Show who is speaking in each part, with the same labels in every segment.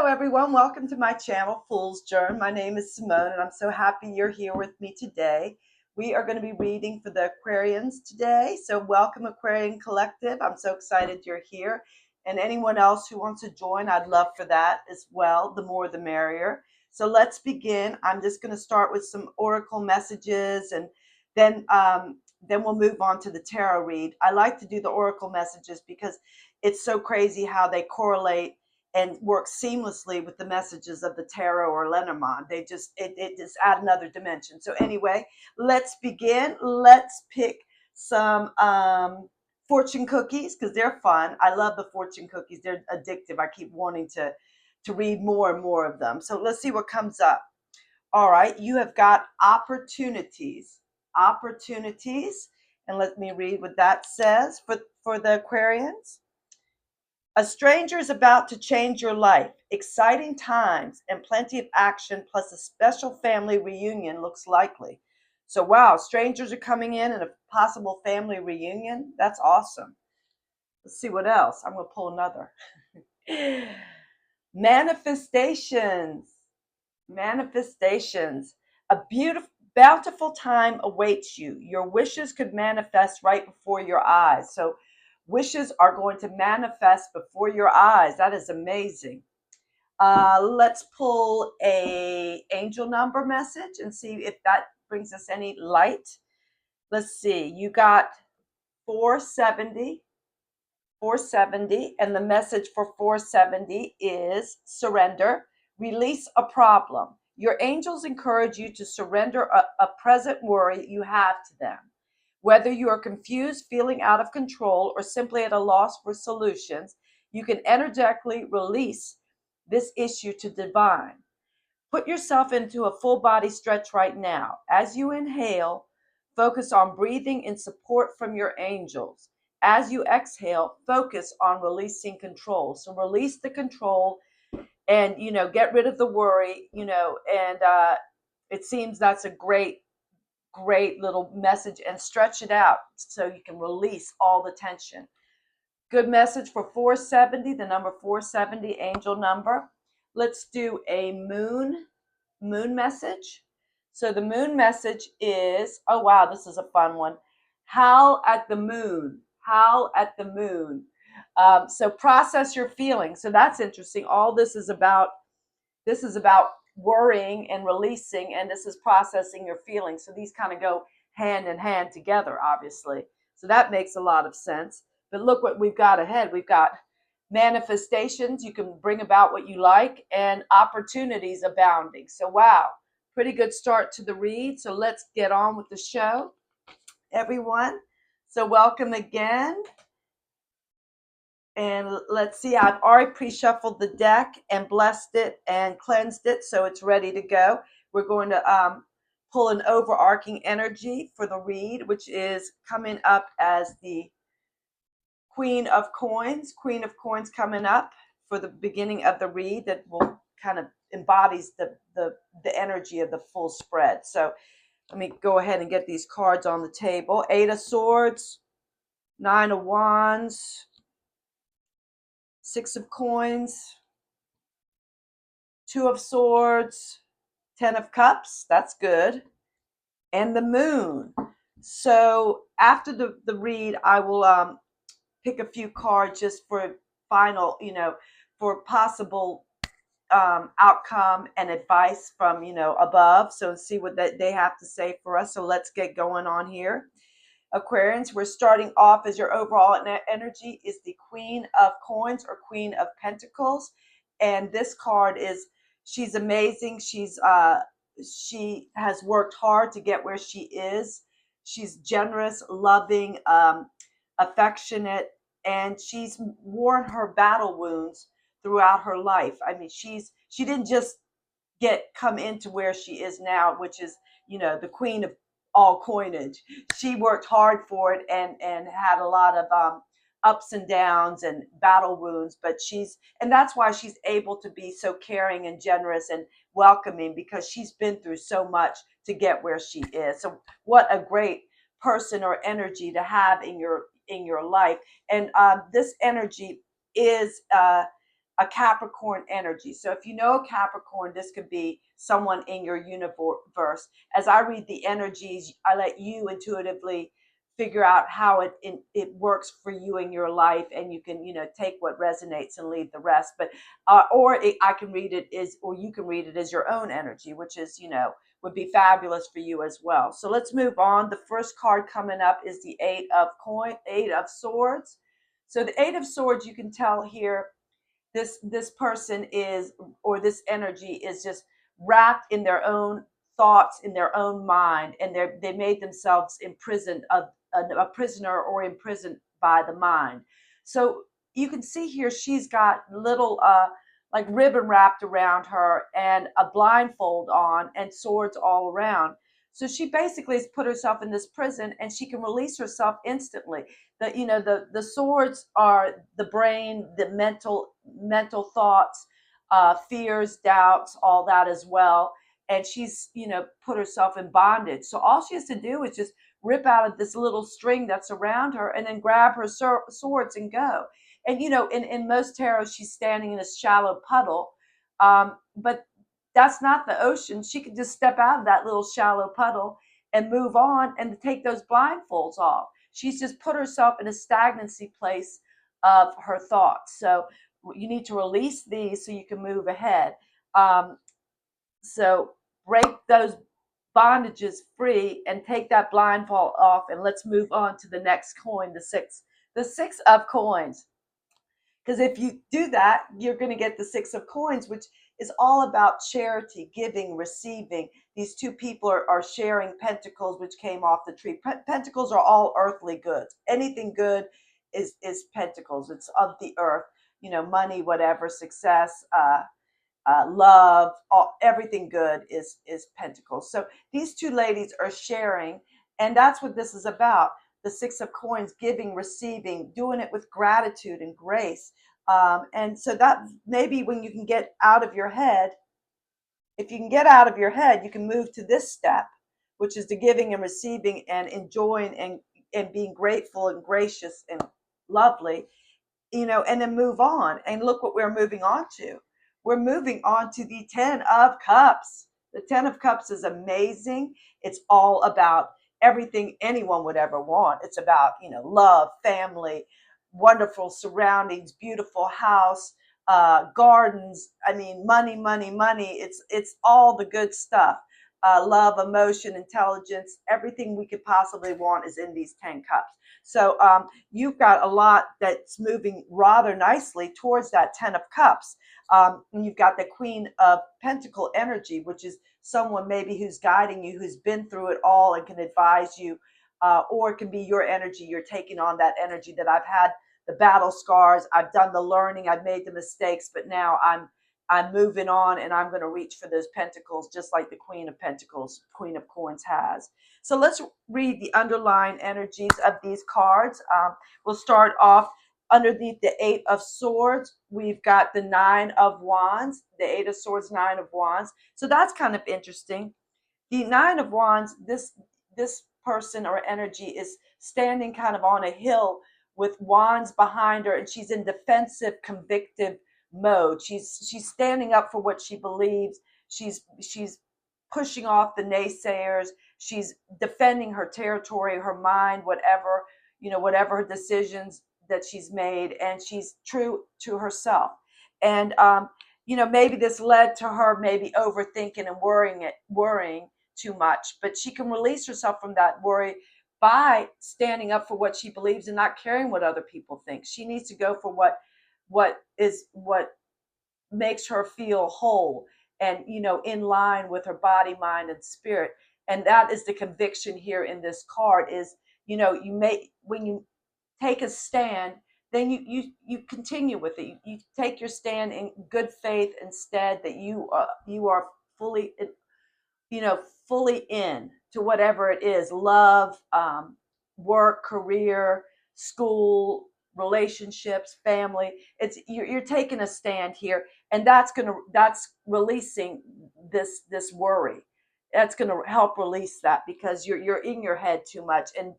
Speaker 1: Hello everyone, welcome to my channel, Foolsjourn. My name is Simone and I'm so happy you're here with me today. We are going to be reading for the Aquarians today, so welcome Aquarian Collective. I'm so excited you're here, and anyone else who wants to join, I'd love for that as well. The more the merrier. So let's begin. I'm just going to start with some oracle messages, and then we'll move on to the tarot read. I like to do the oracle messages because it's so crazy how they correlate and work seamlessly with the messages of the tarot or Lenormand. They just it just add another dimension. So anyway, let's begin. Let's pick some fortune cookies because they're fun. I love the fortune cookies. They're addictive. I keep wanting to read more and more of them. So let's see what comes up. All right, you have got opportunities. Opportunities. And let me read what that says for the Aquarians. A stranger is about to change your life. Exciting times and plenty of action, plus a special family reunion looks likely. So, wow, strangers are coming in and a possible family reunion. That's awesome. Let's see what else. I'm going to pull another. Manifestations. Manifestations. A beautiful, bountiful time awaits you. Your wishes could manifest right before your eyes. So, wishes are going to manifest before your eyes. That is amazing. Let's pull a angel number message and see if that brings us any light. Let's see. You got 470. 470. And the message for 470 is surrender. Release a problem. Your angels encourage you to surrender a present worry you have to them. Whether you are confused, feeling out of control, or simply at a loss for solutions, you can energetically release this issue to divine. Put yourself into a full body stretch right now. As you inhale, focus on breathing in support from your angels. As you exhale, focus on releasing control. So release the control and, get rid of the worry, and it seems that's a great little message, and stretch it out so you can release all the tension. Good message for 470, the number 470, angel number. Let's do a moon message. So the moon message is, oh wow, this is a fun one. Howl at the moon. Howl at the moon. So process your feelings. So that's interesting. All this is about worrying and releasing, and this is processing your feelings. So these kind of go hand in hand together, obviously. So that makes a lot of sense. But look what we've got ahead. We've got manifestations. You can bring about what you like, and opportunities abounding. So wow, pretty good start to the read. So let's get on with the show, everyone. So welcome again. And let's see, I've already pre-shuffled the deck and blessed it and cleansed it, so it's ready to go. We're going to pull an overarching energy for the read, which is coming up as the Queen of Coins. Queen of Coins coming up for the beginning of the read that will kind of embodies the energy of the full spread. So let me go ahead and get these cards on the table. 8 of Swords, 9 of Wands, 6 of Coins, 2 of Swords, 10 of Cups. That's good. And the Moon. So after the read, I will pick a few cards just for final, for possible outcome and advice from, above. So see what they have to say for us. So let's get going on here. Aquarians, we're starting off as your overall energy is the Queen of Coins or Queen of Pentacles. And this card is, she's amazing. She has worked hard to get where she is. She's generous, loving, affectionate, and she's worn her battle wounds throughout her life. I mean, she didn't just come into where she is now, which is, the queen of all coinage. She worked hard for it and had a lot of ups and downs and battle wounds, but and that's why she's able to be so caring and generous and welcoming, because she's been through so much to get where she is. So what a great person or energy to have in your life. And this energy is a Capricorn energy. So if you know a Capricorn, this could be someone in your universe. As I read the energies, I let you intuitively figure out how it works for you in your life, and you can take what resonates and leave the rest. But I can read it is, or you can read it as your own energy, which is would be fabulous for you as well. So let's move on. The first card coming up is the Eight of Swords. So the Eight of Swords, you can tell here, this person is, or this energy is just wrapped in their own thoughts, in their own mind, and they made themselves imprisoned, a prisoner, or imprisoned by the mind. So you can see here she's got little like ribbon wrapped around her and a blindfold on and swords all around. So she basically has put herself in this prison, and she can release herself instantly. The swords are the brain, the mental thoughts, fears, doubts, all that as well. And she's put herself in bondage. So all she has to do is just rip out of this little string that's around her, and then grab her swords and go. And in most tarot, she's standing in a shallow puddle, but that's not the ocean. She could just step out of that little shallow puddle and move on and take those blindfolds off. She's just put herself in a stagnancy place of her thoughts. So you need to release these so you can move ahead. So break those bondages free and take that blindfold off, and let's move on to the next coin, the six of coins. Because if you do that, you're going to get the Six of Coins, which is all about charity, giving, receiving. These two people are sharing pentacles, which came off the tree. Pentacles are all earthly goods. Anything good is pentacles. It's of the earth, money, whatever, success, love, everything good is pentacles. So these two ladies are sharing, and that's what this is about. The Six of Coins, giving, receiving, doing it with gratitude and grace. And so that maybe when you can get out of your head, if you can get out of your head, you can move to this step, which is the giving and receiving and enjoying and being grateful and gracious and lovely, and then move on. And look what we're moving on to. We're moving on to the Ten of Cups. The Ten of Cups is amazing. It's all about everything anyone would ever want. It's about, love, family, wonderful surroundings, beautiful house, gardens. I mean, money, money, money. It's all the good stuff. Love, emotion, intelligence, everything we could possibly want is in these 10 cups. So you've got a lot that's moving rather nicely towards that 10 of Cups. And you've got the Queen of Pentacle energy, which is someone maybe who's guiding you, who's been through it all and can advise you, or it can be your energy. You're taking on that energy that I've had the battle scars, I've done the learning, I've made the mistakes, but now I'm moving on, and I'm going to reach for those pentacles, just like the Queen of Pentacles, Queen of Coins has. So let's read the underlying energies of these cards. We'll start off underneath the Eight of Swords. We've got the Nine of Wands, the Eight of Swords, Nine of Wands. So that's kind of interesting. The Nine of Wands, this person or energy is standing kind of on a hill with wands behind her, and she's in defensive, convictive mode. She's standing up for what she believes. She's pushing off the naysayers. She's defending her territory, her mind, whatever her decisions that she's made, and she's true to herself. And maybe this led to her maybe overthinking and worrying too much, but she can release herself from that worry by standing up for what she believes and not caring what other people think. She needs to go for what makes her feel whole and in line with her body, mind, and spirit. And that is the conviction here in this card is, when you take a stand, then you continue with it. You take your stand in good faith instead, that you are fully fully in to whatever it is, love, work, career, school, relationships, family. It's you're taking a stand here, and that's releasing this worry. That's going to help release that, because you're in your head too much. And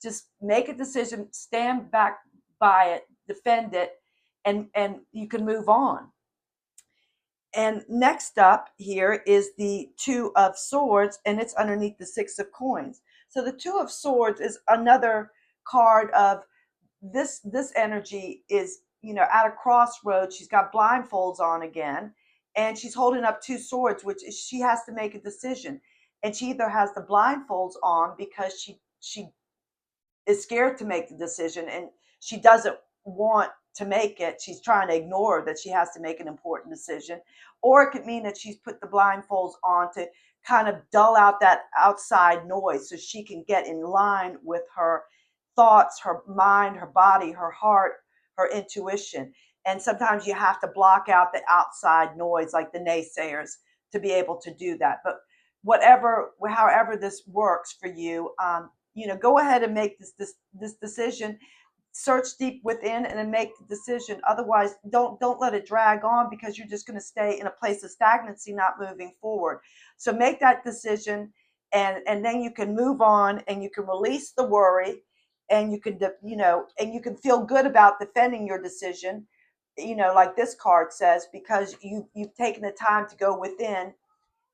Speaker 1: just make a decision, stand back by it, defend it, and you can move on. And next up here is the Two of Swords, and it's underneath the Six of Coins. So the Two of Swords is another card of this energy is, at a crossroads. She's got blindfolds on again, and she's holding up two swords, which is she has to make a decision. And she either has the blindfolds on because she is scared to make the decision, and she doesn't want to make it. She's trying to ignore that she has to make an important decision. Or it could mean that she's put the blindfolds on to kind of dull out that outside noise so she can get in line with her thoughts, her mind, her body, her heart, her intuition. And sometimes you have to block out the outside noise, like the naysayers, to be able to do that. But however this works for you, go ahead and make this decision. Search deep within and then make the decision. Otherwise, don't let it drag on, because you're just going to stay in a place of stagnancy, not moving forward. So make that decision, and then you can move on, and you can release the worry, and you can and you can feel good about defending your decision, like this card says, because you've taken the time to go within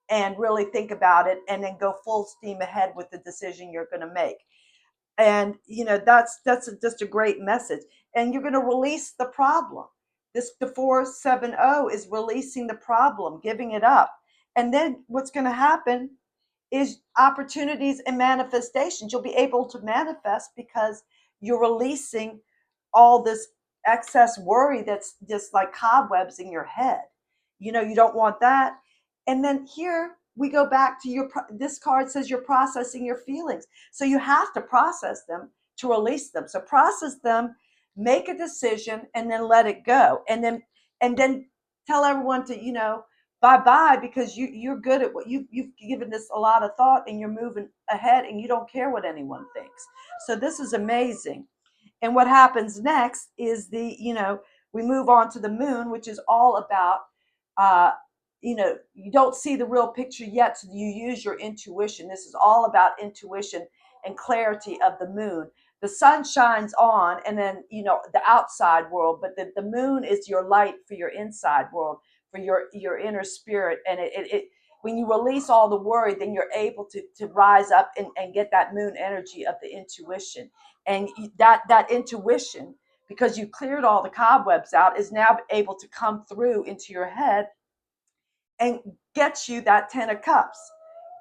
Speaker 1: and really think about it, and then go full steam ahead with the decision you're going to make. And that's just a great message. And you're going to release the problem. The 470 is releasing the problem, giving it up. And then what's going to happen is opportunities and manifestations. You'll be able to manifest because you're releasing all this excess worry that's just like cobwebs in your head. You don't want that. And then here we go back to this card says you're processing your feelings. So you have to process them to release them. So process them, make a decision, and then let it go. And then tell everyone to, bye-bye, because you're good at what you've given this a lot of thought, and you're moving ahead, and you don't care what anyone thinks. So this is amazing. And what happens next is we move on to the Moon, which is all about, you don't see the real picture yet, so you use your intuition. This is all about intuition and clarity of the Moon. The sun shines on, and then, the outside world, but the Moon is your light for your inside world, for your inner spirit. And it when you release all the worry, then you're able to rise up and get that Moon energy of the intuition. And that intuition, because you cleared all the cobwebs out, is now able to come through into your head and get you that 10 of Cups.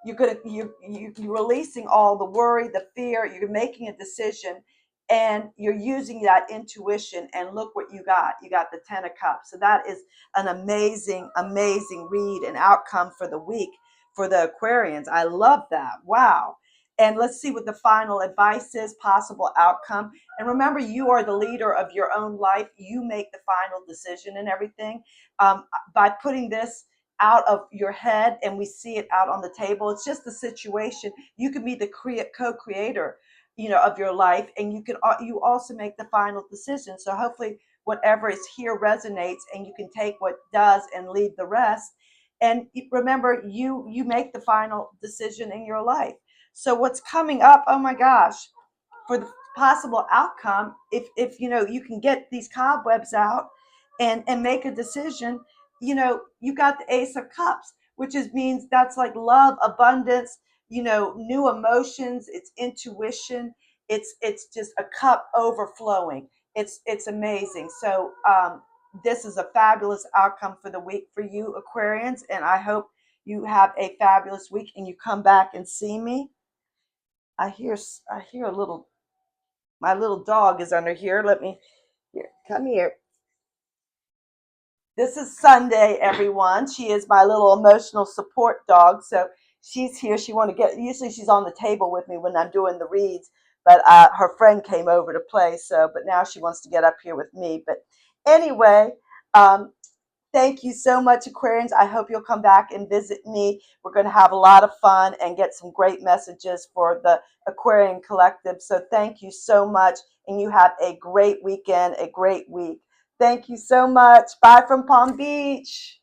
Speaker 1: You're releasing all the worry, the fear. You're making a decision, and you're using that intuition. And look what you got. You got the 10 of Cups. So that is an amazing, amazing read and outcome for the week for the Aquarians. I love that. Wow. And let's see what the final advice is, possible outcome. And remember, you are the leader of your own life. You make the final decision and everything. By putting this out of your head and we see it out on the table, it's just the situation. You can be the co-creator, of your life, and you also make the final decision. So hopefully whatever is here resonates, and you can take what does and leave the rest. And remember, you make the final decision in your life. So what's coming up, oh my gosh, for the possible outcome, if you can get these cobwebs out and make a decision, you got the Ace of Cups, which means that's like love, abundance, new emotions. It's intuition. It's just a cup overflowing. It's amazing. So this is a fabulous outcome for the week for you, Aquarians, and I hope you have a fabulous week and you come back and see me. I hear my little dog is under here. Come here. This is Sunday, everyone. She is my little emotional support dog. So she's here. Usually she's on the table with me when I'm doing the reads, but her friend came over to play. But now she wants to get up here with me. But anyway, thank you so much, Aquarians. I hope you'll come back and visit me. We're going to have a lot of fun and get some great messages for the Aquarian Collective. So thank you so much, and you have a great weekend, a great week. Thank you so much. Bye from Palm Beach.